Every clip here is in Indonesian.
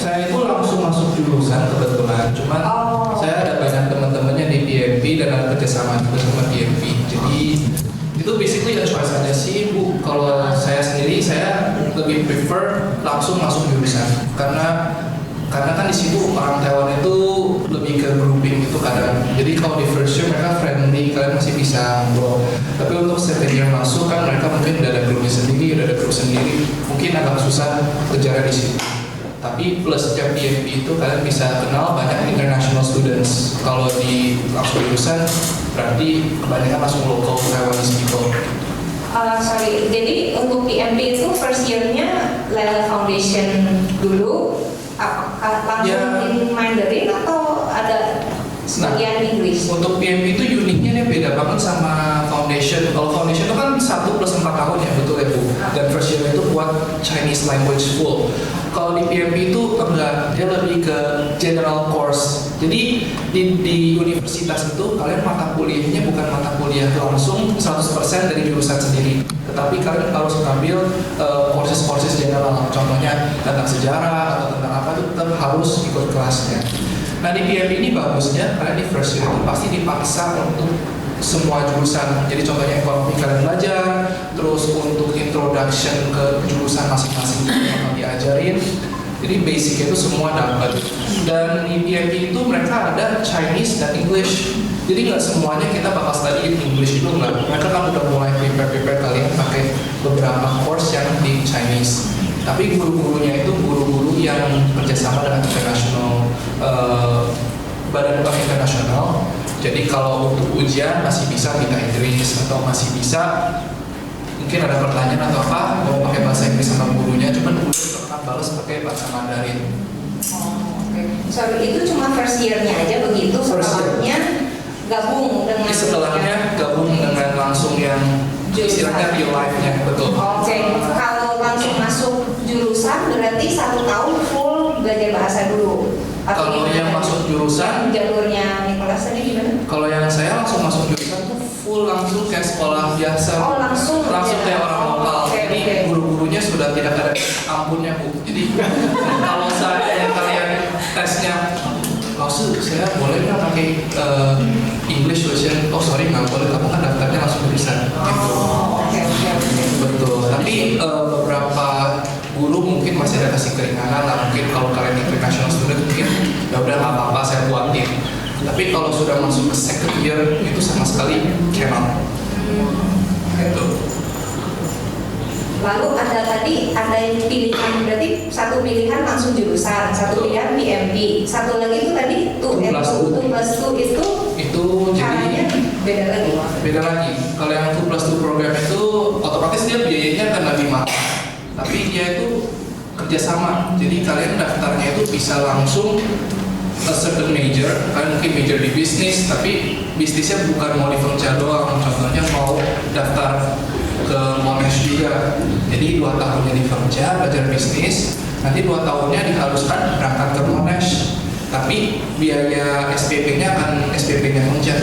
Saya itu langsung masuk jurusan kebetulan, cuman saya ada banyak teman-temannya di PMP dan ada kerjasama juga sama PMP. Jadi itu basically ya choice aja sih Bu. Kalau saya sendiri saya lebih prefer langsung masuk jurusan karena kan di situ orang Taiwan itu lebih ke grouping gitu kadang. Jadi kalau di first year mereka friendly, kalian masih bisa ngobrol. Tapi untuk second year masuk kan mereka mungkin udah ada grupnya sendiri, udah ada grup sendiri, mungkin agak susah kejar di situ. Tapi plusnya PMP itu kalian bisa kenal banyak international students. Kalau di langsung jurusan berarti kebanyakan langsung local Taiwanese people. Jadi untuk PMP itu first year-nya level foundation dulu, langsung in Mandarin atau ada sebagian English? Untuk PMP itu uniknya dia beda banget sama foundation. Kalau foundation itu kan 1 plus 4 tahun ya, betul ya Bu? Dan first year itu buat Chinese language full. Kalau di PMP itu enggak, dia lebih ke general course. Jadi di universitas itu kalian mata kuliahnya bukan mata kuliah langsung 100% dari jurusan sendiri, tetapi kalian harus mengambil courses general. Contohnya tentang sejarah atau tentang apa itu tetap harus ikut kelasnya. Nah di PMP ini bagusnya kalian di first year itu pasti dipaksa untuk semua jurusan. Jadi contohnya ekonomi kalian belajar, terus untuk introduction ke jurusan masing-masing yang diajarin. Jadi basicnya itu semua dapat. Dan di PMP itu mereka ada Chinese dan English. Jadi nggak semuanya kita bakal study English itu nggak. Mereka kan udah mulai prepare kalian pakai beberapa course yang di Chinese. Tapi guru-gurunya itu guru-guru yang kerjasama dengan international badan bank internasional. Jadi kalau untuk ujian masih bisa minta Inggris atau masih bisa mungkin ada pertanyaan atau apa mau pakai bahasa Inggris sama gurunya, cuman guru tetap balas pakai bahasa Mandarin. Sorry, itu cuma first year-nya aja begitu, setelahnya gabung dengan setelahnya gabung dengan langsung yang istilahnya real life-nya, betul. Kalau langsung masuk jurusan berarti 1 tahun full belajar bahasa dulu. Kalau yang masuk jurusan jalurnya Nicholas tadi gimana? Kalau yang saya langsung masuk jurusan tuh full langsung kayak sekolah biasa. Langsung kayak orang lokal. Jadi guru-gurunya sudah tidak ada ampunnya Bu. Jadi kalau saya yang kalian tesnya, saya boleh nggak pakai English version? Oh sorry nggak boleh, kamu kan daftarnya langsung jurusan. Betul. Tapi beberapa guru mungkin masih ada kasih keringanan lah, mungkin kalau kalian international student mungkin ya udah nggak apa-apa saya buatin. Tapi kalau sudah masuk ke second year itu sama sekali cannot. Gitu. Lalu ada pilihan, berarti satu pilihan langsung jurusan, satu pilihan PMP, satu lagi itu tadi 2 plus 2 itu caranya jadi beda lagi. Kalau yang 2 plus 2 program itu otomatis dia biayanya akan lebih mahal. Tapi dia itu kerjasama, jadi kalian daftarnya itu bisa langsung a certain major. Kalian mungkin major di bisnis, tapi bisnisnya bukan mau di Fengcha doang. Contohnya mau daftar ke Monash juga. Jadi 2 tahunnya di Fengcha belajar bisnis, nanti 2 tahunnya diharuskan berangkat ke Monash. Tapi biaya SPP-nya akan SPP-nya Fengcha.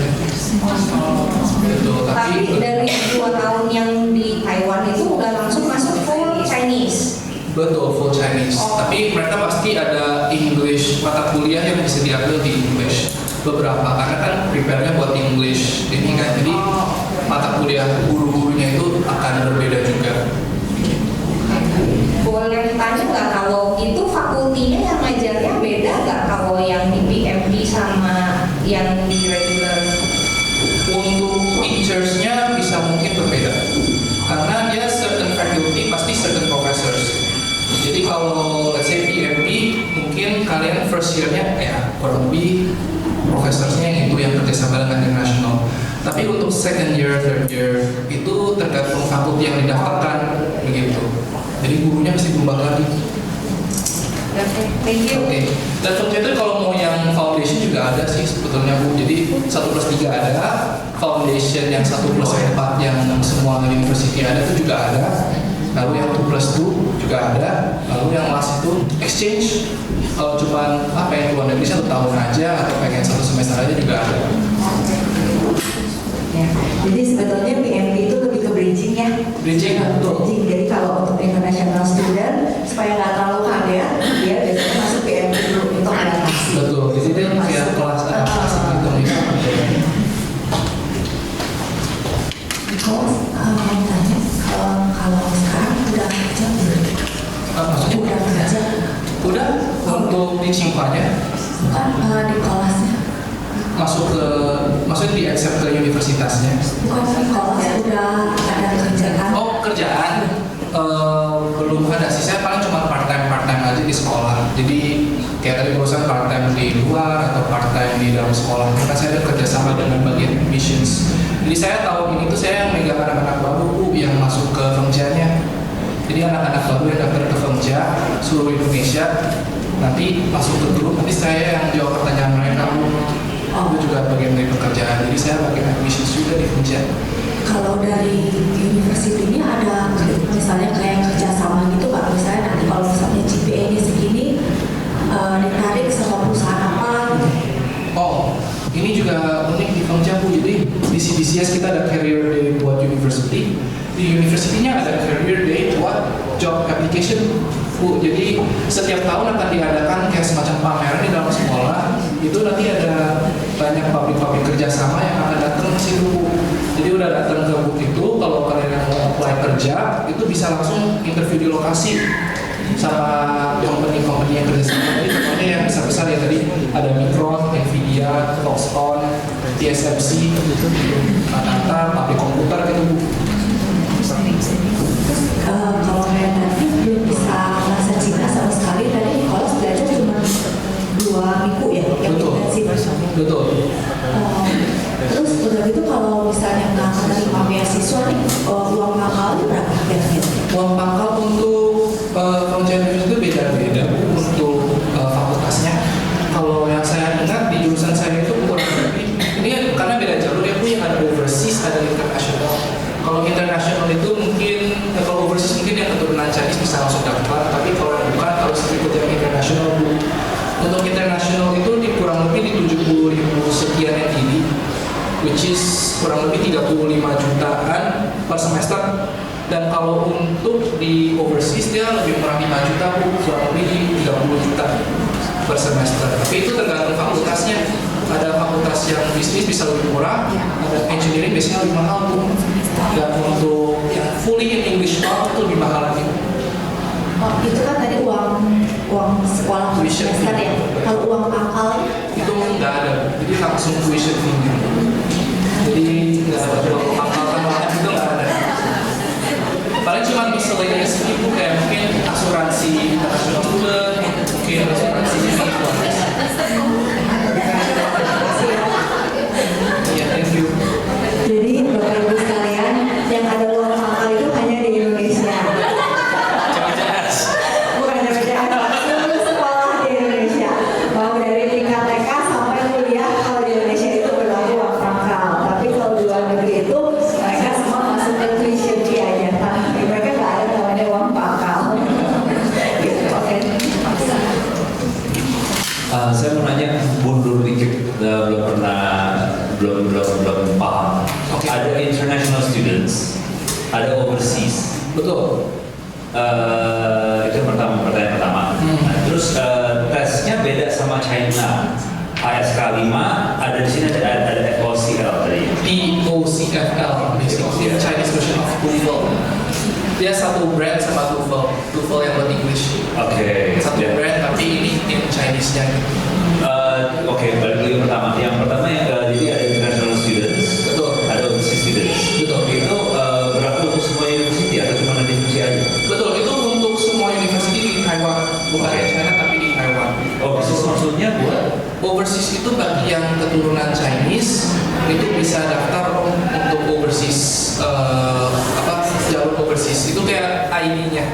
Tapi dari 2 tahun yang di Taiwan itu udah langsung masuk full Chinese. Betul, full Chinese. Tapi mereka pasti ada English, mata kuliah yang bisa diambil di English. Beberapa, karena kan prepare-nya buat English. Ini kan, jadi mata kuliah guru-gurunya itu akan berbeda juga. Boleh tanya nggak kalau itu fakultinya yang ngajarnya beda nggak kalau yang di PMP sama yang di regular? Untuk teachers-nya bisa mungkin berbeda. Karena dia certain faculty pasti certain professors. Jadi kalau let's say PMP mungkin kalian first year-nya ya kurang lebih professornya yang itu yang kerjasama dengan international. Tapi untuk second year, third year itu tergantung fakulti yang didaftarkan begitu. Jadi gurunya mesti berubah lagi. Thank you. Oke. Dan itu kalau mau yang foundation juga ada sih sebetulnya Bu. Jadi 1 plus 3 ada, foundation yang 1 plus 4 yang semua university ada itu juga ada. Lalu yang 2 plus 2 juga ada. Lalu yang last itu exchange. Kalau cuma pengen keluar negeri 1 tahun aja atau pengen 1 semester aja juga ada. Ya, jadi sebetulnya PMP itu lebih ke bridging ya. Bridging, betul. Jadi kalau untuk international student supaya nggak terlalu kaget, dia biasanya masuk PMP Bukan di kelasnya. Masuk ke, maksudnya di accept ke universitasnya. Bukan di kelas udah ada kerjaan. Oh, kerjaan? Belum ada sih, saya paling cuma part-time aja di sekolah. Jadi kayak tadi barusan part-time di luar atau part-time di dalam sekolah. Karena saya ada kerjasama dengan bagian admissions. Jadi saya tahun ini tuh saya megang anak-anak baru yang masuk ke Fengja-nya. Jadi anak-anak baru yang daftar ke Fengja seluruh Indonesia nanti masuk ke grup, nanti saya yang jawab pertanyaan mereka. Itu juga bagian dari pekerjaan, jadi saya bagian admissions juga di Fengja. Kalau dari universitinya ada misalnya kayak kerjasama gitu Pak, misalnya nanti kalau misalnya GPA-nya segini ditarik sama perusahaan apa gitu. Oh, ini juga unik di Fengja Bu. Jadi di CBCS kita ada career day buat university. Di universitinya ada career day buat job application Bu. Jadi setiap tahun akan diadakan kayak semacam pameran di dalam sekolah. Itu nanti ada banyak pabrik-pabrik kerjasama yang akan datang ke situ Bu. Jadi udah datang ke booth itu, kalau kalian yang mau apply kerja, itu bisa langsung interview di lokasi sama company-company yang kerjasama. Jadi contohnya yang besar-besar ya tadi ada Micron, Nvidia, Foxconn, TSMC, Tata, pabrik komputer gitu Bu. Kalau kayak tadi belum bisa bahasa Cina sama sekali, tadi di kelas belajar cuma 2 minggu ya yang Betul. intensif. Betul. Terus udah gitu kalau misalnya nggak menerima beasiswa nih, uang mahalnya berapa kira-kira? Uang pangkal untuk Fengja itu beda-beda Bu, untuk fakultasnya. Kalau yang saya dengar di jurusan saya itu kurang lebih, ini karena beda jalur ya Bu, yang ada overseas, ada internasional. Kalau internasional itu mungkin, kalau overseas mungkin yang keturunan Chinese bisa langsung daftar, tapi kalau yang bukan harus ikut yang internasional Bu. Untuk internasional itu kurang lebih di 70.000 sekian NTD, which is kurang lebih 35 jutaan per semester. Dan kalau untuk di overseas dia lebih murah 5 juta Bu, kurang lebih di 30 juta per semester. Tapi itu tergantung fakultasnya. Ada fakultas yang bisnis bisa lebih murah, ada engineering biasanya lebih mahal Bu. Dan untuk yang fully in English itu lebih mahal lagi. Oh, itu kan tadi uang sekolah Tuition semester ya. Kalau uang pangkal Itu nggak ada, jadi langsung tuition fee. Jadi nggak ada uang pangkal tambahan itu nggak ada. Paling cuma miscellaneous fee Bu, kayak mungkin asuransi international student, mungkin asuransi ini. Iya, thank you. Jadi Bapak Ibu sekalian, yang ada uang pangkal itu hanya di Indonesia. Bukan jangan-jangan seluruh sekolah di Indonesia. Mau dari tingkat TK sampai kuliah, kalau di Indonesia itu berlaku uang pangkal. Tapi kalau di luar negeri itu mereka semua masuk ke tuition fee aja. Tapi mereka nggak ada namanya uang pangkal. Gitu, oke. Saya mau nanya mundur dikit, belum paham. Oke. Ada international students, ada overseas. Betul. Itu pertanyaan pertama. Nah, terus tesnya beda sama China. ASK 5 ada di sini ada FOCL tadi. TOCFL, basically Chinese version of TOEFL. Dia satu brand sama TOEFL yang buat English. Oke. Satu brand tapi ini in Chinese-nya gitu. Oke, balik lagi yang pertama. Yang pertama jadi ada international students, Betul. ada overseas students. Betul. Itu berlaku untuk semua university atau cuma di diskusi aja? Betul, itu untuk semua university di Taiwan, bukan Oke. di China tapi di Taiwan. Overseas maksudnya buat Overseas itu bagi yang keturunan Chinese itu bisa daftar untuk overseas jalur overseas itu kayak ID-nya.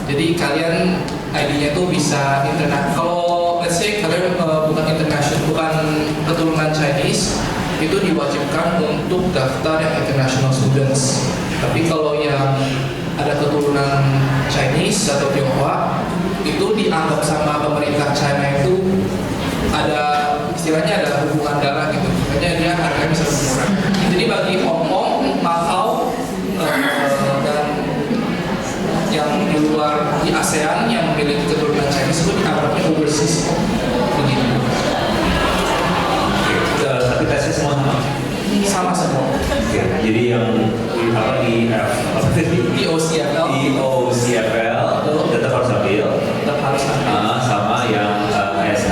Jadi kalian ID-nya tuh bisa internet. Kalau let's say kalian bukan international, bukan keturunan Chinese, itu diwajibkan untuk daftar yang international students. Tapi kalau yang ada keturunan Chinese atau Tionghoa, itu dianggap sama pemerintah China itu ada istilahnya ada hubungan darah gitu. Makanya dia harganya bisa lebih murah. Jadi bagi Hong Kong, Macau, dan yang di luar di ASEAN yang memiliki keturunan Chinese itu dianggapnya overseas begitu. tapi tesnya semua sama. Sama semua. Oke, jadi yang TOCFL TOCFL tetap harus ambil tetap harus ada. sama yang ASK.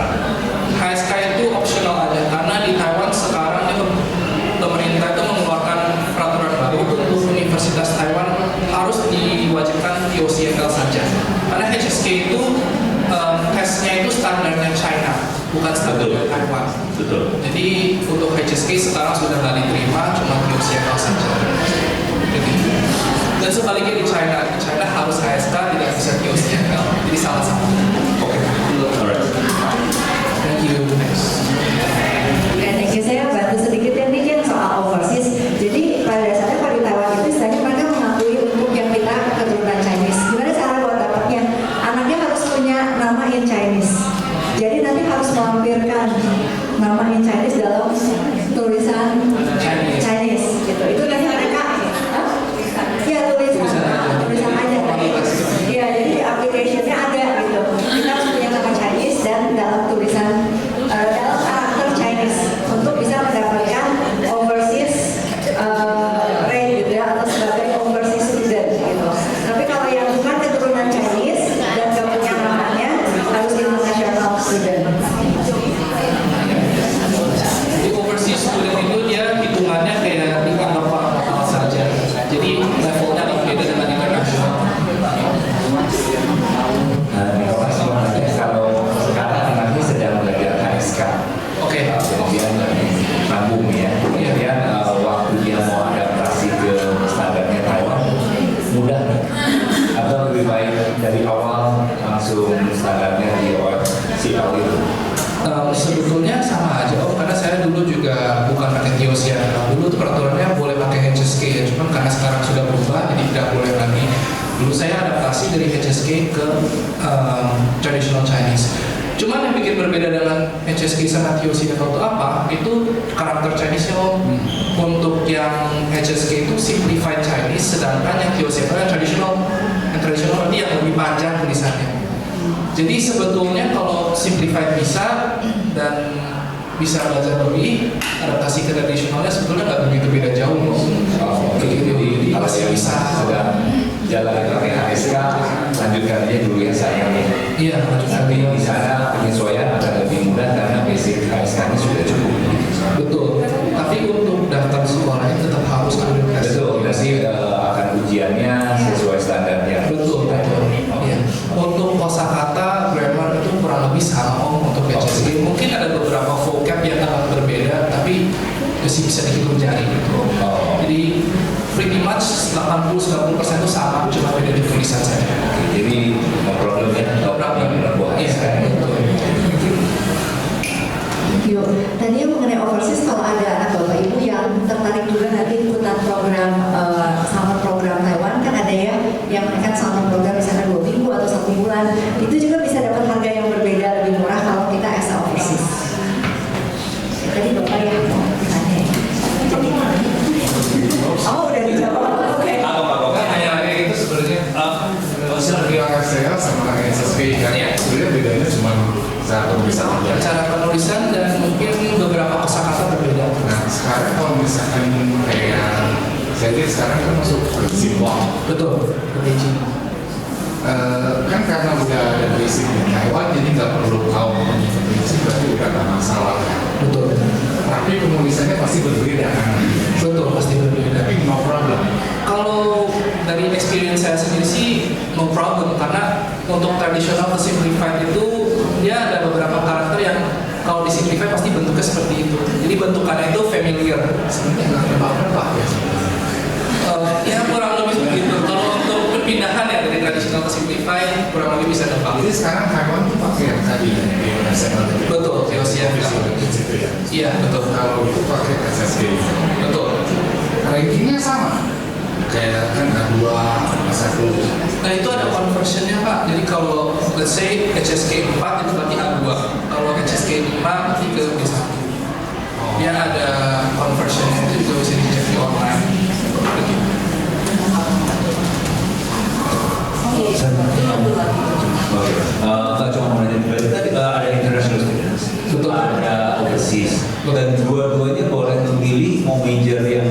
Betul. Taiwan. Betul. Jadi untuk HSK sekarang sudah nggak diterima, cuma QCFL saja. Begitu. Dan sebaliknya di China harus HSK, tidak bisa QCFL. Jadi salah satu. Oke. Alright. Thank you. Next. Thank you, saya bantu sedikit ya nih kan soal overseas. Jadi pada dasarnya kalau di Taiwan itu istilahnya mereka mengakui untuk yang kita keturunan Chinese. Gimana cara buat dapatnya? Anaknya harus punya nama in Chinese. Jadi nanti harus melampirkan nama in Chinese dalam tulisan Chinese gitu. Itu nanti mereka, ya tulisan aja. Iya, jadi application-nya ada gitu. Kita harus punya nama Chinese dan dalam tulisan dalam karakter Chinese untuk bisa mendapatkan overseas rate gitu ya, atau sebagai overseas student gitu. Tapi kalau yang bukan keturunan Chinese dan gak punya namanya harus international student. Di overseas student itu dia hitungannya kayak dianggap lokal saja. Jadi levelnya berbeda dengan internasional. Kalau sekarang anaknya sedang belajar HSK, Oke. kemudian nabung ya, kemudian waktu dia mau adaptasi ke standarnya Taiwan, mudah nggak? Atau lebih baik dari awal langsung standarnya di OFCL itu? Sebetulnya sama aja Om, karena saya dulu juga bukan pakai TIOS ya. Dulu tuh peraturannya boleh pakai HSK ya, cuman karena sekarang sudah berubah jadi tidak boleh lagi. Dulu saya adaptasi dari HSK ke traditional Chinese. Cuman yang bikin berbeda dengan HSK sama TIOS itu apa? Itu karakter Chinese-nya Om. Untuk yang HSK itu simplified Chinese, sedangkan yang TIOS itu yang traditional. Yang traditional berarti yang lebih panjang tulisannya. Jadi sebetulnya kalau simplified bisa dan bisa belajar lebih, adaptasi ke tradisionalnya sebetulnya nggak begitu beda jauh loh. Jadi Apa sih bisa? sedang jalan pakai HSK, lanjutkan aja dulu yang saya. Iya, Tapi di sana penyesuaian akan lebih mudah karena basic HSK-nya sudah cukup. betul. Tapi untuk daftar sekolahnya tetap harus ada tes. Betul, nanti akan ujiannya sesuai standarnya. Betul, betul. Iya. Untuk kosakata, grammar itu kurang lebih sama Om untuk HSK. Mungkin ada beberapa vocab yang agak berbeda, tapi masih bisa dihitung jari gitu. Jadi pretty much 80-90% itu sama, cuma beda di tulisan saja. Jadi no problem ya, no problem buat Iya, HSK. betul. Yuk, tadi mengenai overseas, kalau ada anak bapak ibu yang tertarik juga nanti ikutan program summer program Taiwan, kan ada ya yang mereka summer program misalnya 2 minggu atau 1 bulan, itu juga bisa dapat harga yang berbeda lebih murah kalau kita as overseas. Tadi bapak ya mau tanya. Oh udah dijawab, oke. Apa Hanya itu sebenarnya. Yang saya sama SSP kan Iya. sebenarnya bedanya cuma cara penulisan aja. Cara penulisan dan mungkin beberapa kosakata berbeda. Nah sekarang kalau misalkan kayak saya lihat sekarang kan masuk simple, Betul, betul. kan karena udah ada basic di Taiwan jadi nggak perlu tahu basic berarti udah nggak masalah. Betul. Tapi penulisannya pasti berbeda kan. Betul, pasti berbeda. Tapi no problem. Kalau dari experience saya sendiri sih no problem, karena untuk tradisional ke simplified itu dia ada beberapa karakter yang kalau di simplified pasti bentuknya seperti itu. Jadi bentukannya itu familiar. Sebenarnya nggak berubah ya. Ya kurang lebih begitu. Kalau untuk perpindahan ya dari tradisional ke simplified kurang lebih bisa nebak. Jadi sekarang Taiwan tuh pakai yang tadi di nasional. Betul, TOCF. Gitu ya. Iya, betul. Kalau itu pakai SSB. Betul. Rankingnya sama. Kayak kan A2, A1. Nah itu ada conversionnya Pak. Jadi kalau let's say HSK 4 itu berarti A2. Kalau HSK 5 berarti ke B1. Dia ada conversionnya, itu juga bisa dicek di online. Begitu. Nggak cuma mengenai berarti tadi ada international students, Betul. ada overseas, dan dua-duanya boleh memilih mau major yang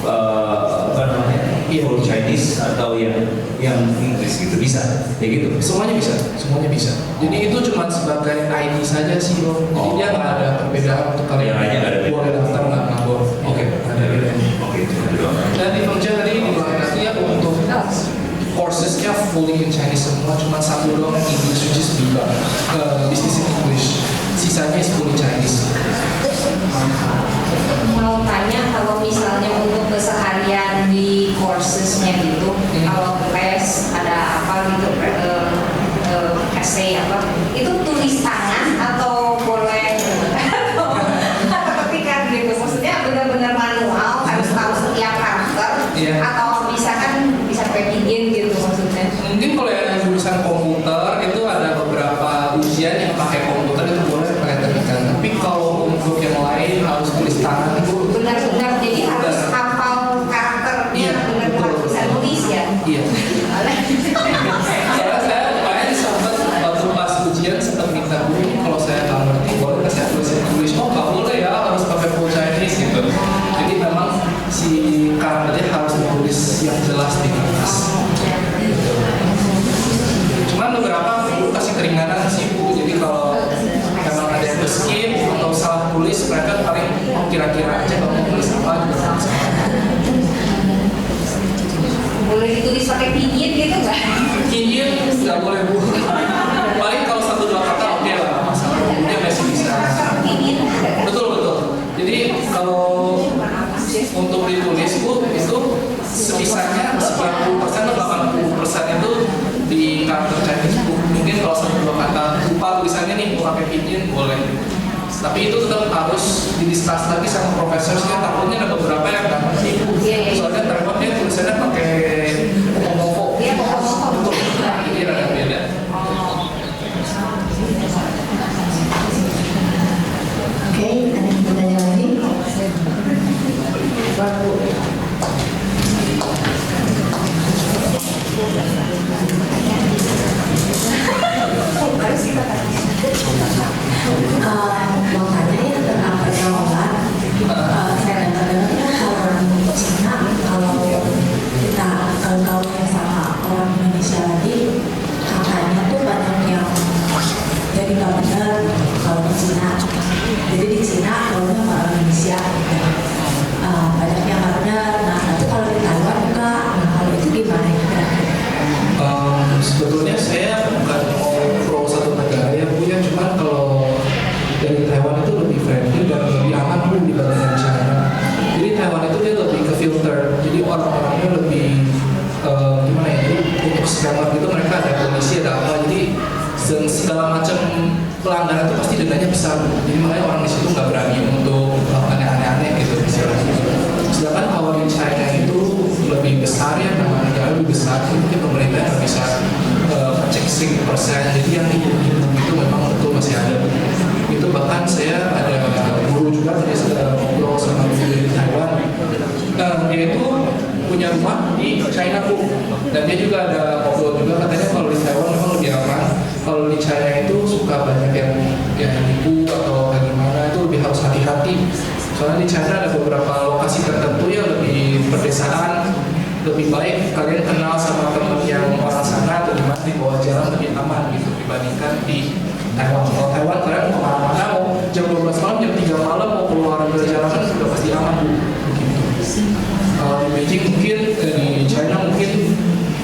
apa namanya, full Chinese atau yang Inggris gitu, bisa, kayak gitu. Semuanya bisa, semuanya bisa. Jadi itu cuma sebagai ID saja sih Bro. Jadi dia nggak ada perbedaan untuk kalian. Yang lainnya nggak ada beda. Boleh daftar nggak boleh. Oke, ada bedanya. Oke, itu doang. Dan di Pengja tadi dibilang nanti ya untuk coursesnya fully in Chinese semua, cuma satu doang English, which is BIBA, Business in English. Sisanya Mau tanya kalau misalnya untuk keseharian di coursesnya gitu, kalau les ada apa gitu, essay apa, itu tulis tangan atau boleh atau ketikan gitu, maksudnya benar-benar manual harus tahu setiap karakter, Iya. atau misalkan bisa pegangin gitu maksudnya. Mungkin kalau yang jurusan komputer itu ada beberapa ujian yang pakai komputer itu boleh pakai tarikan. Tapi kalau untuk yang lain harus tulis tangan itu Benar-benar jadi harus hafal karakternya, Iya, benar-benar betul. bisa nulis ya. iya. Soalnya saya kemarin sempat waktu pas ujian sempat minta guru kalau saya nggak ngerti boleh nggak saya tulis. Oh nggak boleh ya, harus pakai full Chinese gitu. Jadi memang si karakternya harus ditulis yang jelas di kertas. Cuman beberapa guru kasih keringanan sih Bu. Jadi kalau memang ada yang skip atau salah tulis, mereka paling kira-kira aja kalau mau tulis apa juga bisa. Boleh ditulis pakai pinyin gitu nggak? Kinjil nggak boleh Bu. Paling kalau 1-2 kata oke lah, masalah umumnya masih bisa. Pinyin. Betul betul. Jadi kalau untuk ditulis Bu itu sebisanya 90% atau 80% itu di karakter Chinese Bu. Mungkin kalau 1-2 kata lupa tulisannya nih mau pakai pinyin boleh. Tapi itu tetap harus didiskus lagi sama profesor sih, takutnya ada beberapa yang nggak ngerti Bu. Iya, iya. Soalnya Taiwan dia tulisannya pakai mofo. Iya, mofo. Betul. Jadi rada beda. Oke, ada yang mau tanya lagi? Baru. Mau tanya ya tentang pergaulan. Saya dengar-dengar orang Cina kalau kita gaul sama orang Indonesia lagi, katanya tuh banyak yang jadi nggak benar kalau di Cina. Jadi di Cina gaulnya sama orang Indonesia. Banyak yang nggak benar. Nah, tapi kalau di Taiwan enggak. Nah, kalau itu gimana kira-kira? Sebetulnya saya bukan mau pro satu negara ya Bu ya, cuman kalau dari Taiwan itu lebih friendly dan lebih aman Bu dibandingkan China. Jadi Taiwan itu dia lebih ke filter, jadi orang-orangnya lebih gimana ya, jadi untuk scammer itu mereka ada polisi ada apa, jadi segala macam pelanggaran itu pasti dendanya besar Bu. Jadi makanya orang di situ nggak berani untuk melakukan yang aneh-aneh gitu istilahnya. Sedangkan kalau di China itu lebih besar ya, nama negara lebih besar, itu mungkin pemerintah nggak bisa cek 100%, jadi yang itu memang betul masih ada. Itu bahkan saya ada guru juga tadi sudah ngobrol sama guru dari Taiwan, dia itu punya rumah di China Bu, dan dia juga ada ngobrol juga katanya kalau di Taiwan memang lebih aman, kalau di China itu suka banyak yang nipu atau bagaimana, itu lebih harus hati-hati. Soalnya di China ada beberapa lokasi tertentu yang lebih pedesaan, lebih baik kalian kenal sama teman yang orang sana atau gimana di bawah jalan lebih aman gitu dibandingkan di Taiwan. Kalau Taiwan kalian mau kemana-mana, mau jam 12 malam, jam 3 malam mau keluar ke jalanan sudah pasti aman Bu. Begitu. Kalau di Beijing mungkin, di China mungkin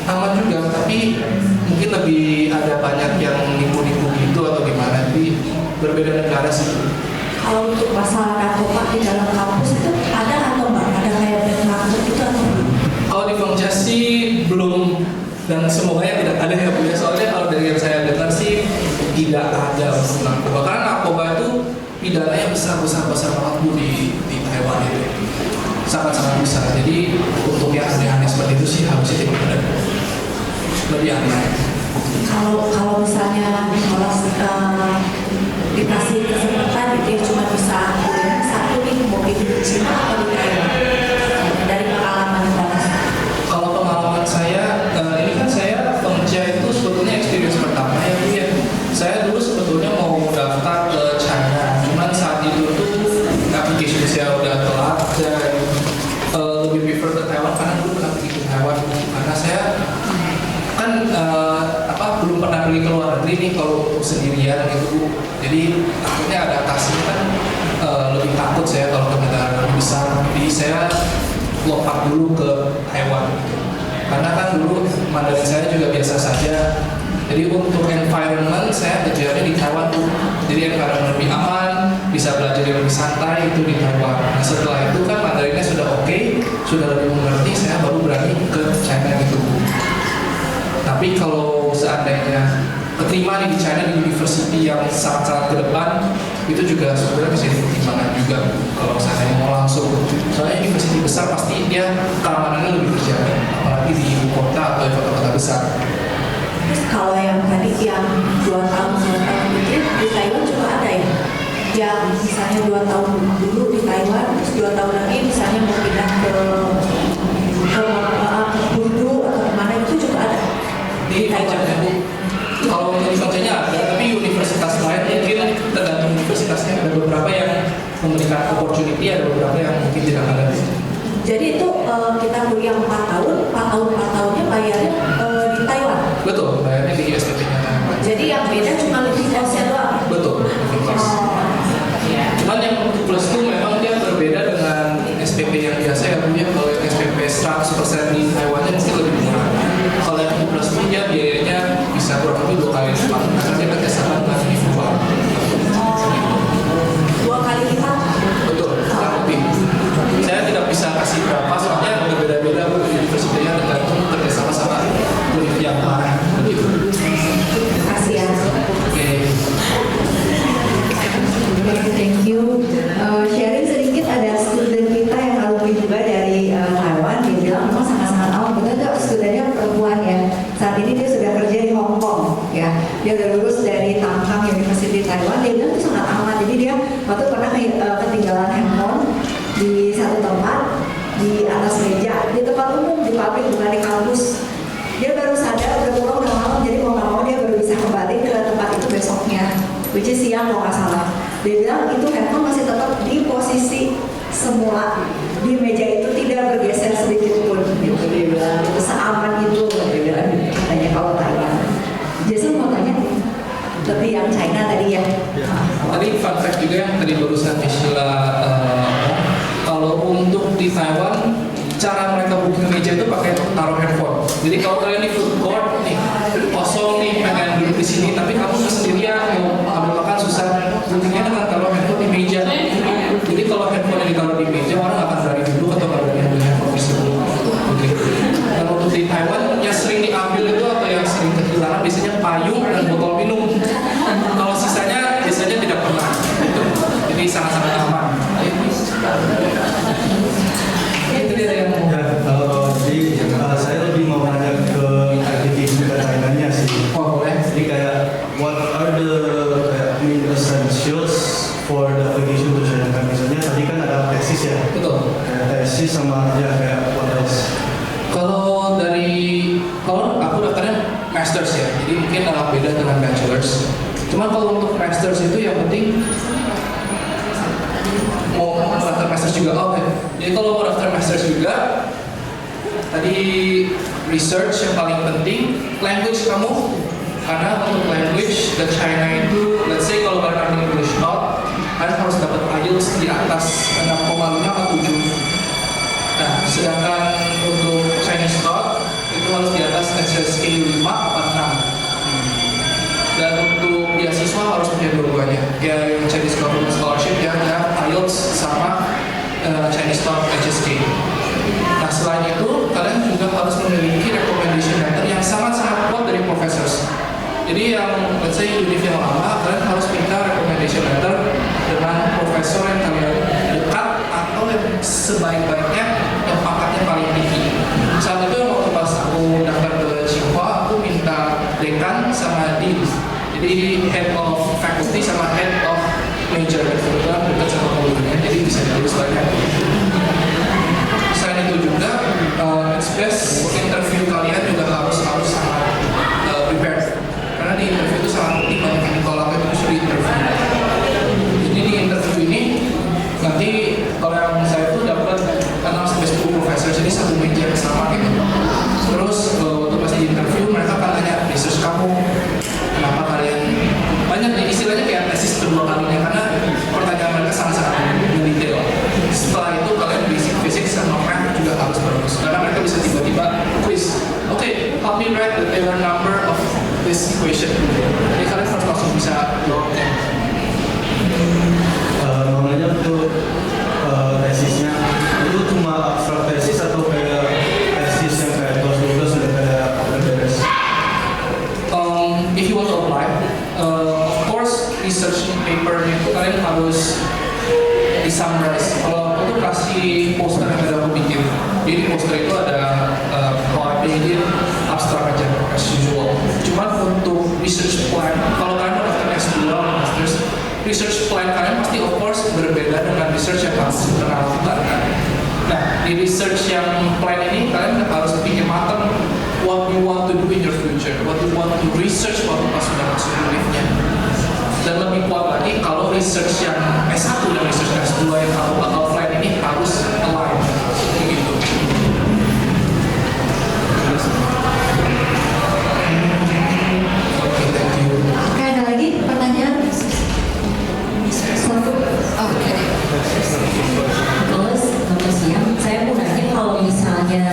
aman juga, tapi mungkin lebih ada banyak yang nipu-nipu gitu atau gimana, tapi berbeda negara sih. Kalau untuk masalah narkoba di dalam kampus itu ada atau enggak? Ada kayak narkoba itu atau enggak? Kalau di Fengjas sih belum, dan semoga tidak ada ya Bu ya. Soalnya kalau dari yang saya dengar sih tidak ada untuk narkoba. Karena narkoba itu pidananya besar banget Bu di Taiwan itu. Sangat-sangat besar. Jadi untuk yang aneh-aneh seperti itu sih harusnya tidak ada. Lebih aneh. Kalau misalnya kalau dikasih kesempatan itu cuma bisa pilih satu nih mau di Cina atau di Taiwan dari pengalaman Bapak. Kalau pengalaman saya, ini kan saya Fengjas itu sebetulnya experience pertama ya Bu ya. Saya dulu sebetulnya mau daftar ke China, cuman saat itu tuh application saya udah telat dan lebih prefer ke Taiwan karena dulu pernah pergi ke Taiwan karena saya kan belum pernah pergi ke luar negeri nih kalau sendirian gitu Bu. Jadi takutnya adaptasinya kan lebih takut saya kalau ke negara lebih besar. Jadi saya lompat dulu ke Taiwan gitu. Karena kan dulu Mandarin saya juga biasa saja. Jadi untuk environment saya kejarnya di Taiwan Bu. Jadi environment lebih aman, di bisa belajar yang lebih santai itu di Taiwan. Nah, setelah itu kan Mandarinnya sudah oke, sudah lebih mengerti, saya baru berani ke China gitu. Tapi kalau seandainya keterima nih di China di university yang sangat-sangat ke depan, itu juga sebenarnya bisa dipertimbangkan juga kalau seandainya mau langsung. Soalnya university besar pasti dia keamanannya lebih terjaga, apalagi di ibu kota atau di kota-kota besar. Kalau yang tadi yang 2 tahun itu di Taiwan juga ada ya? Yang misalnya 2 tahun dulu di Taiwan, terus 2 tahun lagi misalnya mau pindah ke Bundu atau kemana itu juga ada Di Taiwan. Kalau di Kocanya ada, tapi universitas lain mungkin tergantung universitasnya. Ada beberapa yang memberikan opportunity, ada beberapa yang mungkin tidak ada. Jadi itu kita kuliah 4 tahun, 4 tahunnya bayarnya di Taiwan. Betul, bayarnya di SPP-nya. Jadi yang beda cuma lebih kosnya doang. Betul, lebih kos. Cuman yang plus itu memang dia berbeda dengan SPP yang biasa ya punya. Kalau yang SPP 100% di Taiwan mungkin lebih murah. Kalau yang plus itu dia biayanya bisa kurang lebih 2 kali lipat karena dia kerjasama dengan Viva. 2 kali lipat. Betul, kurang lebih. Saya tidak bisa kasih berapa soalnya berbeda-beda universitasnya tergantung kerjasama sama univ yang mana. Begitu. Kasih ya. Oke. Thank you. Sharing sedikit ada student kita yang alumni juga dari Taiwan. Dia bilang memang sangat-sangat awam. Betul nggak studennya perempuan ya. Saat ini dia sudah kerja di Hong Kong ya. Dia udah lulus dari Tamkang University Taiwan. Dia bilang itu sangat aman. Jadi dia waktu pernah ketinggalan handphone di satu tempat di atas meja di tempat umum di pabrik bukan di kampus. Dia baru sadar udah pulang udah malam. Jadi mau nggak mau dia baru bisa kembali ke tempat itu besoknya. Which is siang kalau nggak salah. Dia bilang itu handphone masih tetap di posisi semula di meja itu tidak bergeser sedikit pun. Gitu. Dia bilang itu seaman itu. Dia bilang katanya kalau Taiwan. Jason mau tanya tapi yang China tadi ya. Tadi fun fact juga yang tadi barusan Sheila kalau untuk di Taiwan cara mereka booking meja itu pakai taruh handphone. Jadi kalau kalian di food court nih kosong nih pengen duduk di sini tapi kamu sendirian mau ambil makan susah, bookingnya dengan taruh handphone di meja. Jadi kalau handphone yang ditaruh di meja orang akan berani duduk atau berani ambil handphone tersebut. Dan untuk di Taiwan yang sering diambil itu atau yang sering kehilangan biasanya payung dan botol minum. Kalau sisanya biasanya tidak pernah. Jadi sangat-sangat aman. Itu dia yang mau. Jadi saya lebih mau nanya ke application ke China-nya sih. Oh boleh. Jadi kayak what are the main essentials for the application to China? Misalnya tadi kan ada tesis ya. Betul. Kayak tesis sama ya kayak what else? Kalau aku daftarnya masters ya, jadi mungkin agak beda dengan bachelors. Cuman kalau untuk masters itu yang penting mau daftar masters juga, oke. Jadi kalau mau daftar masters juga, tadi research yang paling penting, language kamu. Karena untuk language dan China itu, let's say kalau kalian ambil English not, kalian harus dapat IELTS di atas 6,5 atau 7. Nah, sedangkan untuk Chinese not itu harus di atas SSK 5 atau 6. Dan untuk beasiswa harus punya dua-duanya. Ya, yang Chinese Government Scholarship ya, IELTS sama Chinese not HSK. Nah, selain itu kalian juga harus memiliki recommendation letter yang sangat-sangat kuat dari professors. Jadi yang let's say univ yang lama, kalian harus minta recommendation letter dengan profesor yang kalian dekat atau yang sebaik-baiknya yang pangkatnya paling tinggi. Saat itu waktu pas aku daftar ke Tsinghua, aku minta dekan sama dean. Jadi head of faculty sama head of major kebetulan dekat sama kuliahnya, jadi bisa ditulis banyak. Selain itu juga express interview kalian juga harus sangat prepared. Karena di interview itu sangat penting banyak yang ditolak itu di interview. Jadi di interview ini nanti kalau yang saya itu dapat 6-10 profesor, jadi satu meja yang sama gitu. Terus waktu pas di interview mereka akan tanya research kamu, kenapa kalian banyak nih istilahnya kayak tesis kedua kalinya karena pertanyaan mereka sangat-sangat mendetail. Setelah itu kalian basic physics sama math juga harus bagus karena mereka bisa tiba-tiba quiz. Oke, help me write the Taylor number of this equation. Jadi kalian harus langsung bisa jawabnya. abstrak aja as usual. Cuman untuk research plan, kalau kalian mau daftar S2 masters, research plan kalian pasti of course berbeda dengan research yang kalian pernah lakukan kan. Nah, di research yang plan ini kalian harus pikir matang what you want to do in your future, what you want to research waktu pas sudah masuk univnya. Dan lebih kuat lagi kalau research yang S1 dan research S2 yang kamu bakal plan ini harus align begitu. Oke, thank you. Oke, ada lagi pertanyaan? Satu. Oke. Terus, selamat siang. Saya mau nanya kalau misalnya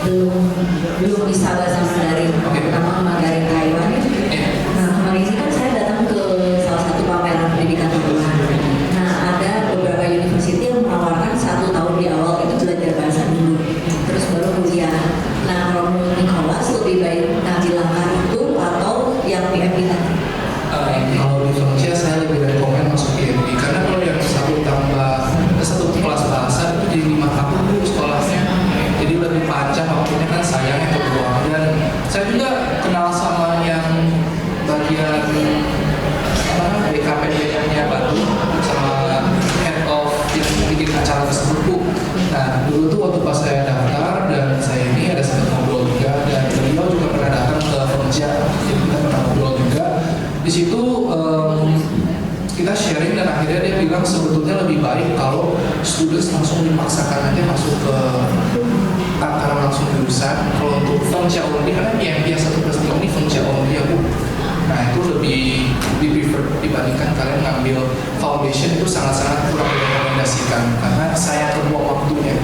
belum bisa bahasa Mandarin, terutama Mandarin Taiwan. Nah, kemarin ini kan saya datang ke salah satu pameran pendidikan tambahan. Nah, ada beberapa university yang menawarkan 1 tahun di awal itu belajar bahasa dulu, terus baru kuliah. Nah, kalau menurut Nicholas lebih baik ngambil langkah itu atau yang PMP tadi? Kalau di Indonesia saya lebih rekomen masuk PMP karena kalau yang satu kelas bahasa itu jadi 5 tahun dulu sekolahnya, jadi lebih panjang waktunya kan sayang itu keluar. Dan saya juga kenal sama yang bagian BKPM-nya Batu sama head of yang bikin acara tersebut Bu. Nah dulu tuh waktu pas saya daftar dan saya ini ada sempat ngobrol juga, dan beliau juga pernah datang ke Fengja, jadi kita pernah ngobrol juga. Di situ kita sharing dan akhirnya dia bilang sebetulnya lebih baik kalau students langsung dipaksakan aja masuk ke karena langsung jurusan. Kalau untuk Fengja only karena PMP yang 1+3 ini Fengja only ya Bu. Nah itu lebih prefer dibandingkan kalian ngambil foundation, itu sangat-sangat kurang direkomendasikan karena saya terbuang waktunya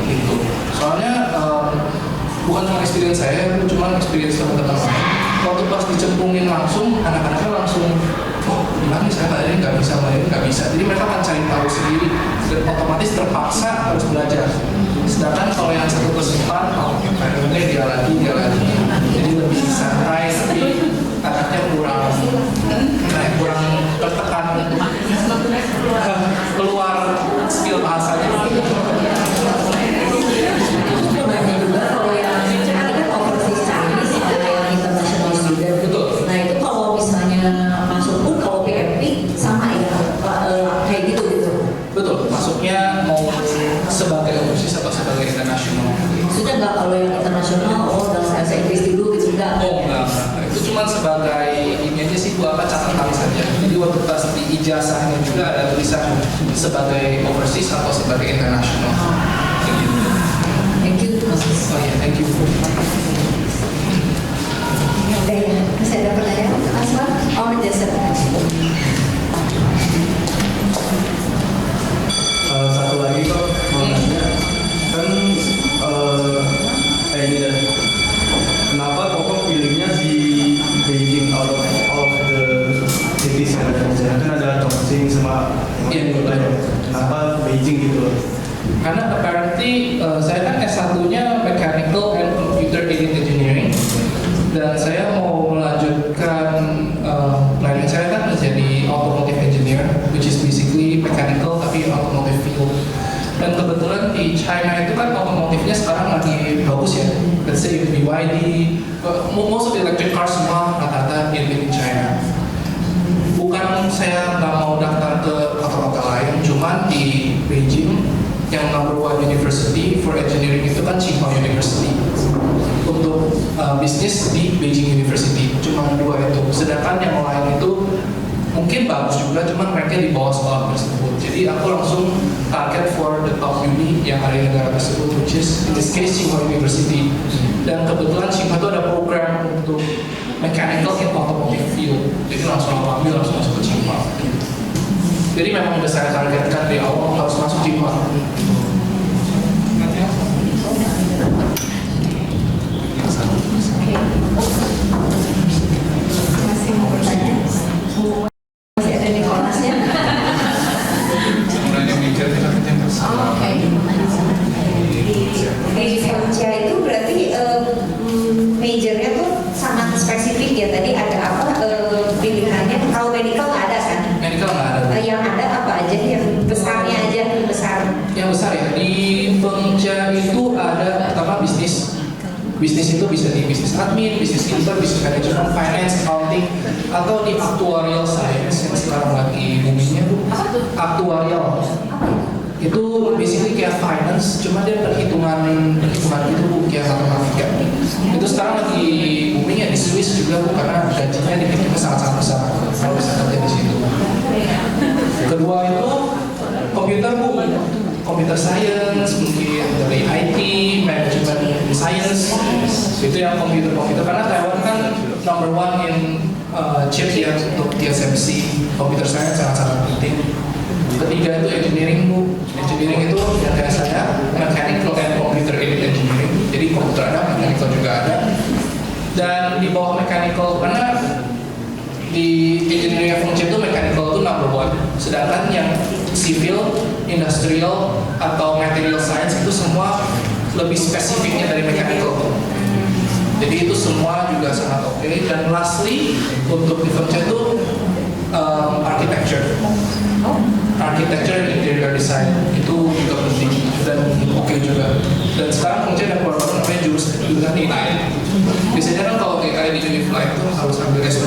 gitu. Soalnya bukan cuma experience saya, cuma experience teman-teman lain. Waktu pas dicemplungin langsung, anak-anaknya langsung bilang saya kali ini nggak bisa. Jadi mereka akan cari tahu sendiri dan otomatis terpaksa harus belajar. Sedangkan kalau yang 1+4, environmentnya dia lagi, jadi lebih santai, tapi anaknya kurang tertekan untuk keluar skill bahasanya. Banyak juga kalau yang ini kan overseas Chinese ada yang international student. Betul. Nah itu kalau misalnya masuk pun kalau PMP sama ya kayak gitu. Betul, masuknya mau sebagai overseas atau sebagai internasional. Sudah nggak kalau yang internasional dalam bahasa Inggris dulu gitu enggak? Enggak. Itu cuma sebagai ini aja sih buat catatan saja. Jadi waktu pas di ijazahnya juga ada tulisan sebagai overseas atau sebagai internasional. Gitu. Thank you. Oh ya, thank you. Udah ya, masih ada pertanyaan? Asma? Oh, Jason. Satu lagi kok mau nanya, kan ini deh, kenapa Koko pilihnya di Beijing out of all of the cities yang ada di sana? Kan ada Chongqing sama kenapa Beijing gitu? Karena apparently saya kan S1-nya Mechanical and Computer Aided Engineering, dan saya mau melanjutkan planning saya kan menjadi automotive engineer, which is basically mechanical tapi automotive field. Dan kebetulan di China itu kan otomotifnya sekarang lagi bagus ya. Let's say BYD, most of the electric cars semua rata-rata in China. Bukan saya nggak mau daftar ke kota-kota lain, cuman di Beijing yang number 1 university for engineering itu kan Tsinghua University. Untuk bisnis di Beijing University cuma 2 itu. Sedangkan yang lain itu mungkin bagus juga, cuman mereka di bawah sekolah tersebut. Jadi aku langsung target for the top uni yang ada di negara tersebut, which is in this case Tsinghua University. Dan kebetulan Tsinghua itu ada program untuk mechanical in automotive field. Jadi langsung aku ambil, langsung masuk ke Tsinghua. Jadi memang udah saya targetkan di awal harus masuk Tsinghua. Masih mau bertanya? Masih ada Nicholasnya? Oke. Di Fengja itu berarti majornya tuh sangat spesifik ya. Tadi ada apa pilihannya? Kalau medical nggak ada kan? Medical nggak ada. Yang ada apa aja? Yang besarnya aja, yang besar. Yang bisnis itu bisa di bisnis admin, bisnis intern, bisnis management, finance, accounting, atau di actuarial science yang sekarang lagi boomingnya tuh. Actuarial itu basically kayak finance, cuma dia perhitungan gitu bu, kayak matematika. Itu sekarang lagi booming ya di Swiss juga bu, karena gajinya dipikirnya sangat-sangat besar kalau bisa kerja di situ. Kedua itu komputer bu, computer science, mungkin dari IT, management science, itu yang komputer karena Taiwan kan number one in chip ya untuk TSMC, computer science sangat-sangat penting. Ketiga itu engineering bu, engineering itu yang kayak saya mechanical and computer aided engineering, jadi komputer ada, mechanical juga ada, dan di bawah mechanical karena di engineering function itu mechanical itu number one, sedangkan yang civil, industrial atau material science itu semua lebih spesifiknya dari mechanical. Jadi itu semua juga sangat oke. Dan lastly untuk di function itu architecture and interior design itu juga penting dan oke juga. Dan sekarang function ada keluar namanya jurusan AI. Biasanya kan kalau AI di Unifly itu harus ambil S2.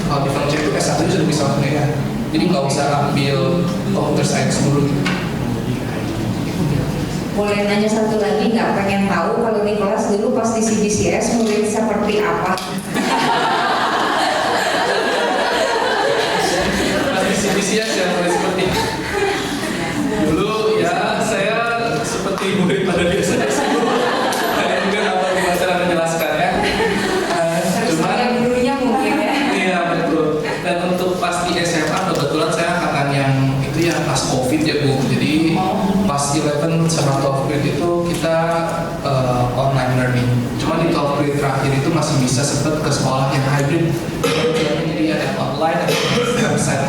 Kalau di function itu S1 sudah bisa langsung AI. Jadi nggak usah ambil computer science dulu. Boleh nanya satu lagi, nggak pengen tahu kalau Nicholas dulu pas di CBCS murid seperti apa? CBCS yang mulai seperti dulu ya saya seperti murid pada biasanya saya juga apa gimana cara menjelaskannya cuman yang dulunya mungkin ya. iya betul. Dan untuk pas di SMA kebetulan saya angkatan yang itu ya pas COVID ya bu, jadi pas 11 sama 12 grade itu kita online learning, cuman di 12 grade terakhir itu masih bisa sempet ke sekolah yang hybrid, jadi ada online ada website.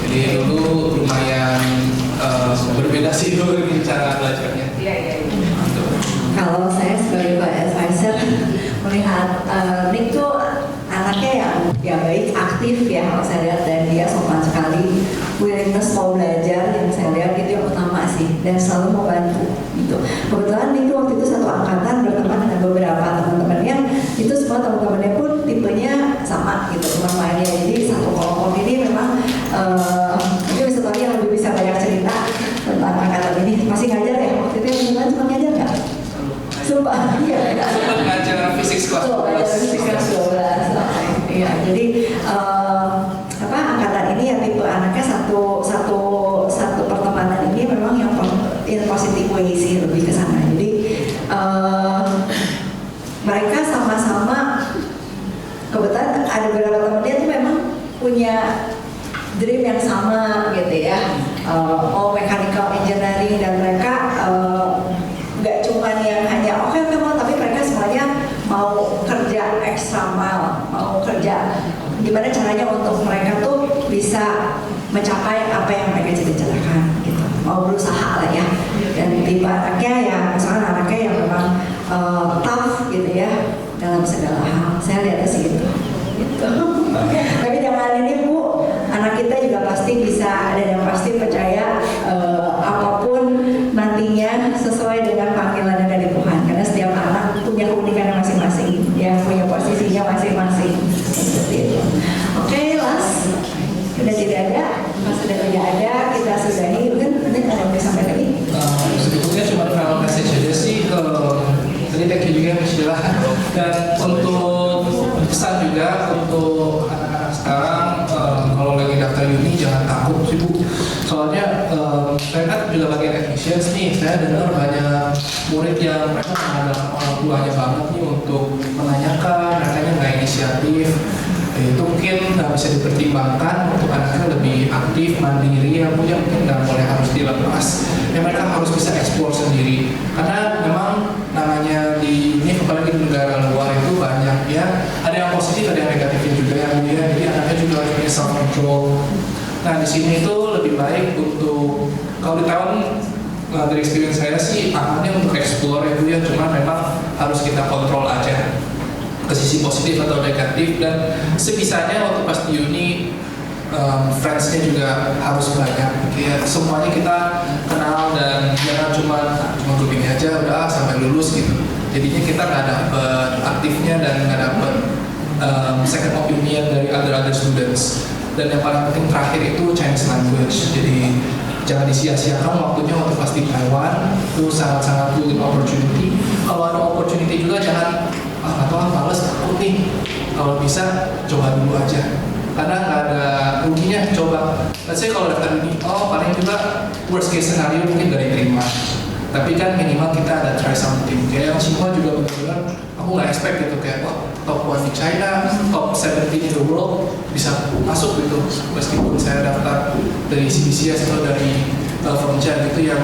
Jadi dulu lumayan berbeda sih dulu cara belajarnya. Iya. Kalau saya sebagai advisor melihat Nick tuh anaknya yang baik, aktif ya kalau saya lihat, dan dia sopan sekali, willingness mau belajar yang saya lihat itu yang utama sih, dan selalu mau bantu gitu. Kebetulan Nick waktu itu satu angkatan berteman dengan beberapa teman-temannya, itu semua teman-temannya pun tipenya sama gitu teman mainnya, jadi satu kelompok ini memang ini bisa tahu yang lebih bisa banyak cerita tentang angkatan ini. Masih ngajar ya waktu itu yang cuma ngajar nggak? Sumpah, iya. Sempat ngajar fisik kelas 12. Iya, jadi angkatan ini ya tipe anaknya satu pertemanan ini memang yang in positive way sih, lebih ke sana. Jadi mereka sama-sama kebetulan ada beberapa teman dia tuh memang punya dream yang sama gitu ya, mechanical engineering, dan mereka nggak cuma yang hanya oke mau, tapi mereka semuanya mau kerja extra mile, mau kerja gimana caranya untuk mereka tuh bisa mencapai apa yang mereka cita-citakan gitu, mau berusaha lah ya. Dan tipe anaknya ya misalnya anaknya yang memang tough gitu ya dalam segala hal, saya lihatnya sih gitu. Tapi jangan ini bu, anak kita juga pasti bisa dan yang pasti percaya apapun nantinya sesuai dengan panggilannya dari Tuhan, karena setiap anak punya keunikannya masing-masing, ya punya posisinya masing-masing seperti itu. Oke, last sudah tidak ada, pas sudah tidak ada kita sudahi. Mungkin nanti ada yang mau sampai lagi. Sebetulnya cuma final message aja sih. Tadi thank you juga Michelle, dan untuk pesan juga untuk anak-anak sekarang, kalau lagi daftar uni jangan takut sih bu, soalnya saya kan juga bagian admissions nih, saya dengar banyak murid yang mereka mengandalkan orang tuanya banget nih untuk menanyakan, mereka nggak inisiatif. Itu mungkin nggak bisa dipertimbangkan untuk anaknya lebih aktif, mandiri, ya punya mungkin nggak boleh harus dilepas. Ya mereka harus bisa eksplor sendiri, karena memang namanya di ini apalagi di negara luar itu banyak ya, ada yang positif ada yang negatif juga ya, jadi anaknya juga harus punya self control. Nah di sini itu lebih baik untuk kalau di Taiwan dari experience saya sih amannya untuk explore itu ya, cuma memang harus kita kontrol aja ke sisi positif atau negatif, dan sebisanya waktu pas di uni friendsnya juga harus banyak ya, semuanya kita kenal dan jangan cuma grouping aja udah sampai lulus gitu. Jadi jadinya kita nggak dapet aktifnya dan nggak dapet second opinion dari other students. Dan yang paling penting terakhir itu Chinese language. Jadi jangan disia-siakan waktunya waktu pas di Taiwan, itu sangat-sangat golden opportunity. Kalau ada opportunity juga jangan males takut nih. Kalau bisa coba dulu aja, karena nggak ada ruginya coba. Let's say kalau daftar ini, paling juga worst case scenario mungkin gak diterima. Tapi kan minimal kita ada try something. Kayak yang semua juga benar-benar aku nggak expect gitu, kayak top 1 di China, top 17 in the world bisa masuk gitu. Meskipun saya daftar dari CBCS atau dari Frontier gitu yang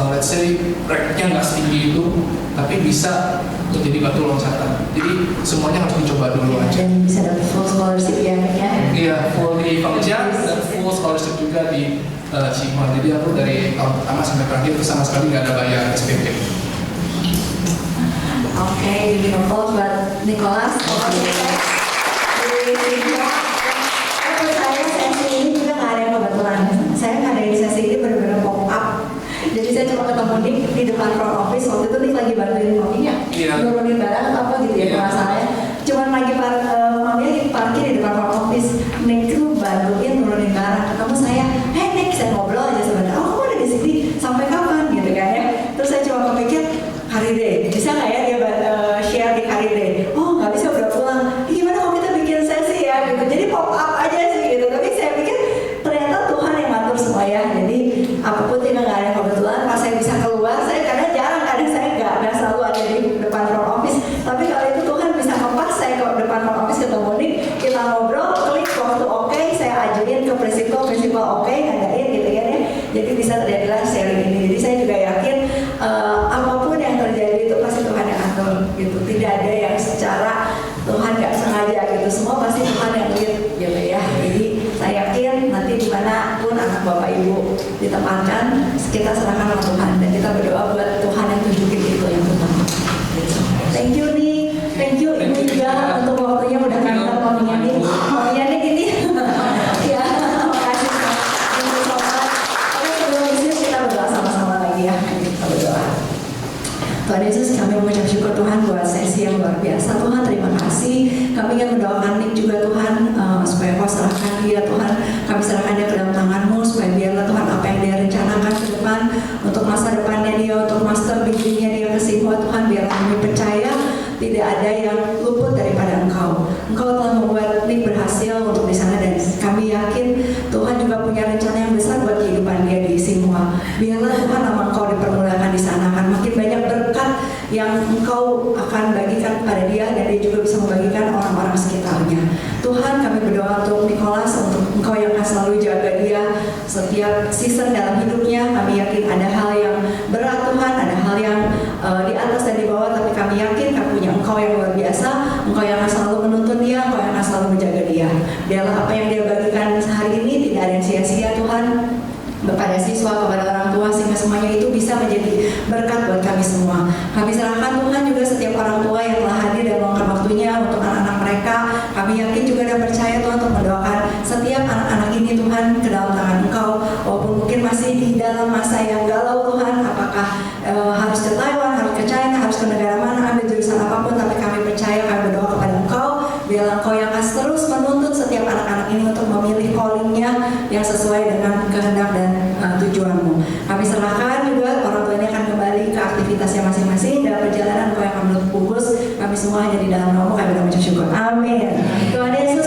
let's say rank-nya nggak setinggi itu, tapi bisa menjadi batu loncatan. Jadi semuanya harus dicoba dulu aja. Dan bisa dapat full scholarship ya. Iya, full di Frontier dan full scholarship juga di Tsinghua. Jadi aku dari tahun pertama sampai terakhir itu sama sekali nggak ada bayar SPP. Oke, jadi applause buat Nicholas. Saya sesi ini juga nggak ada yang kebetulan. Saya nggak ada di sesi ini benar-benar pop up. Jadi saya cuma ketemu Nick di depan front office. Waktu itu Nick lagi bantuin maminya nurunin barang atau apa gitu ya masalahnya. Cuman lagi maminya parkir di depan front office. Nick tuh bantuin nurunin barang. Ketemu saya, hey Nick, saya ngobrol aja sebentar. Oh, kamu ada di sini sampai kapan gitu kan ya? Terus saya cuma kepikir Career Day, bisa nggak ya dia share di Career Day? Oh nggak bisa, udah pulang. Gimana kalau kita bikin sesi ya gitu? Jadi pop up aja sih gitu. Tapi saya pikir ternyata Tuhan yang ngatur semua ya. Jadi apapun juga nggak ada kebetulan. Pas saya bisa keluar, saya kadang jarang, kadang saya nggak selalu ada di depan front office. Tapi kalau itu Tuhan bisa ngepas saya ke depan front office ketemu Nick, kita ngobrol, klik waktu oke, saya ajuin ke prinsipal oke, ngadain gitu ya. Jadi bisa terjadilah sharing ini. Jadi saya juga yakin apapun yang terjadi itu pasti Tuhan yang atur gitu. Tidak ada yang secara Tuhan nggak sengaja gitu. Semua pasti Tuhan yang lead gitu ya. Jadi saya yakin nanti dimanapun anak bapak ibu ditempatkan, kita serahkan sama Tuhan dan kita berdoa buat Tuhan yang tunjukin itu yang utama. Thank you nih, thank you ibu juga untuk waktunya udah ngantar maminya nih ini. Ya, makasih. Thank you so much. Oke, sebelum isi kita berdoa sama-sama lagi ya. Kita berdoa. Tuhan Yesus, kami mengucap syukur Tuhan buat sesi yang luar biasa. Tuhan, terima kasih. Kami ingin mendoakan Nick juga Tuhan, supaya Kau serahkan dia Tuhan. Kami serahkan dia ke dalam tangan-Mu, supaya biarlah Tuhan apa yang dia rencanakan ke depan untuk masa depannya dia, untuk master degree-nya dia ke Tsinghua Tuhan, biarlah kami percaya tidak ada yang luput daripada Engkau. Engkau telah membuat Nick berhasil untuk di sana dan kami yakin Tuhan juga punya rencana yang besar buat kehidupan dia di Tsinghua. Biarlah Tuhan nama Engkau dipermulakan di sana, akan makin banyak berkat yang Engkau akan bagikan kepada dia dan dia juga bisa membagikan orang-orang sekitarnya. Tuhan, kami berdoa untuk Nicholas, untuk Engkau yang akan selalu jaga dia setiap season dalam hidupnya. Kami yakin ada hal yang berat Tuhan, ada hal yang di atas dan di bawah, tapi kami yakin kami punya Engkau yang luar biasa, Engkau yang akan selalu menuntun dia, Engkau yang akan selalu menjaga dia. Biarlah apa yang dia bagikan hari ini tidak ada yang sia-sia Tuhan, kepada siswa, kepada orang tua, sehingga semuanya itu bisa menjadi berkat buat kami semua. Kami serahkan Tuhan juga setiap orang tua yang telah hadir dan meluangkan waktunya untuk anak-anak mereka. Kami yakin juga dan percaya Tuhan untuk mendoakan setiap anak-anak ini Tuhan ke dalam tangan Engkau. Walaupun mungkin masih di dalam masa yang galau Tuhan, apakah harus ke Taiwan, harus ke China, harus ke negara mana, ambil jurusan apapun, tapi kami percaya, kami berdoa kepada Engkau. Biarlah Engkau yang akan terus menuntun setiap anak-anak ini untuk memilih callingnya yang sesuai dengan kehendak dan tujuanmu. Kami serahkan juga orang tuanya akan kembali ke aktivitasnya masing-masing dalam perjalanan Engkau yang akan menutup bungkus. Kami semua hanya di dalam nama-Mu, kami mengucap syukur. Amin. Tuhan Yesus